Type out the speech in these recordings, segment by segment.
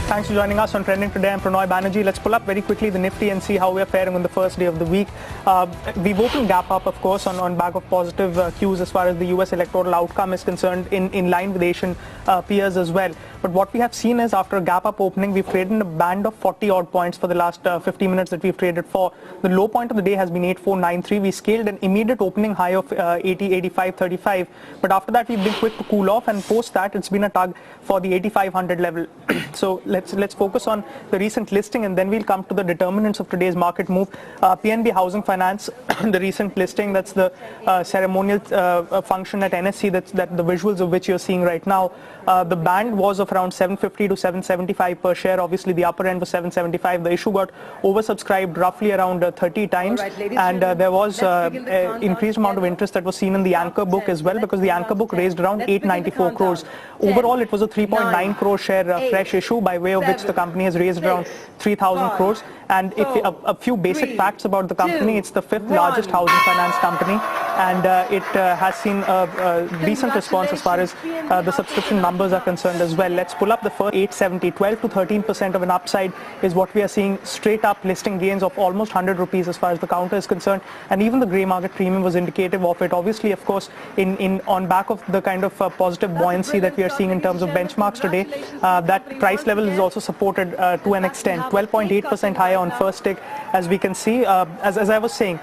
Thanks for joining us on Trending Today. I'm Pranoy Banerjee. Let's pull up very quickly the Nifty and see how we're faring on the first day of the week. We've opened gap up, of course, on back of positive cues as far as the US electoral outcome is concerned, in line with Asian peers as well. But what we have seen is after a gap up opening, we've traded in a band of 40 odd points for the last 50 minutes that we've traded for. The low point of the day has been 8493. We scaled an immediate opening high of 85.35. But after that, we've been quick to cool off, and post that, it's been a tug for the 8500 level. So let's focus on the recent listing, and then we'll come to the determinants of today's market move. PNB Housing Finance, the recent listing, that's the ceremonial function at NSE, that the visuals of which you're seeing right now. The band was of around 750 to 775 per share. Obviously, the upper end was 775. The issue got oversubscribed roughly around 30 times, and there was increased amount of interest that was seen in the anchor book as well, because the anchor book raised around 894 crores. Overall, it was a 3.9 crore share fresh issue, by way of which the company has raised around 3,000 crores. And if a few basic facts about the company, it's the 5th largest housing finance company, and it has seen a decent response as far as the subscription numbers are concerned as well. Let's pull up the first 870. 12 to 13% of an upside is what we are seeing. Straight up listing gains of almost 100 rupees as far as the counter is concerned, and even the grey market premium was indicative of it. Obviously, of course, on back of the kind of positive buoyancy that we are seeing in terms of benchmarks today, that price level is also supported to an extent. 12.8% higher on first tick, as we can see. As I was saying,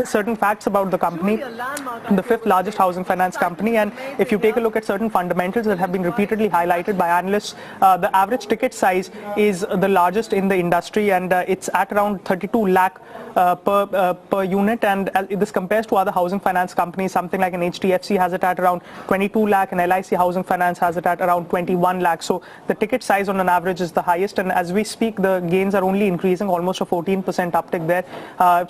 certain facts about the company, the 5th largest housing finance company, and if you take a look at certain fundamentals that have been repeatedly highlighted by analysts, the average ticket size is the largest in the industry, and it's at around 32 lakh per unit, and this compares to other housing finance companies. Something like an HDFC has it at around 22 lakh, and LIC Housing Finance has it at around 21 lakh. So the ticket size on an average is the highest, and as we speak, the gains are only increasing, almost a 14% uptick there,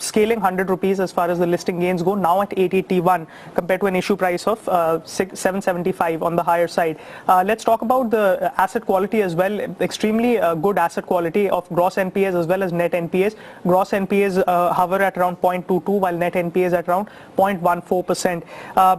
scaling 100 rupees as far as the listing gains go, now at 881 compared to an issue price of 775 on the higher side. Let's talk about the asset quality as well. Extremely good asset quality of gross NPAs as well as net NPAs. Gross NPAs hover at around 0.22, while net NPAs at around 0.14%.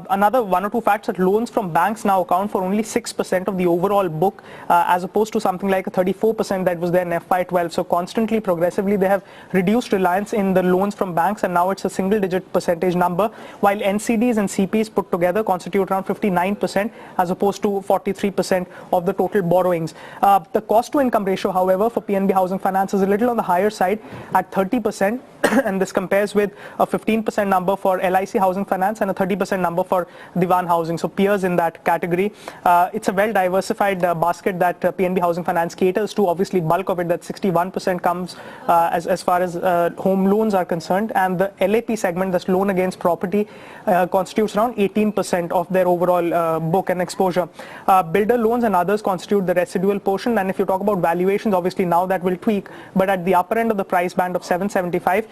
Another one or two facts, that loans from banks now account for only 6% of the overall book, as opposed to something like a 34% that was there in FY12. So constantly, progressively, they have reduced reliance in the loans from banks, and now it's a single-digit percentage number, while NCDs and CPs put together constitute around 59% as opposed to 43% of the total borrowings. The cost-to-income ratio, however, for PNB Housing Finance is a little on the higher side at 30%, and this compares with a 15% number for LIC Housing Finance and a 30% number for Diwan Housing, so peers in that category. It's a well-diversified basket that PNB Housing Finance caters to. Obviously, bulk of it, that 61%, comes as far as home loans are concerned, and the LAP segment, that's loan against property, constitutes around 18% of their overall book and exposure. Builder loans and others constitute the residual portion, and if you talk about valuations, obviously now that will tweak, but at the upper end of the price band of 775,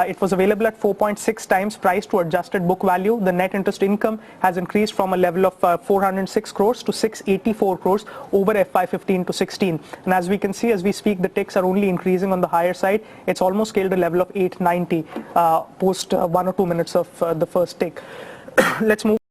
it was available at 4.6 times price to adjusted book value. The net interest income has increased from a level of 406 crores to 684 crores over FY15 to 16, and as we can see, as we speak, the ticks are only increasing on the higher side. It's almost scaled a level of 890 post 1 or 2 minutes of the first tick. Let's move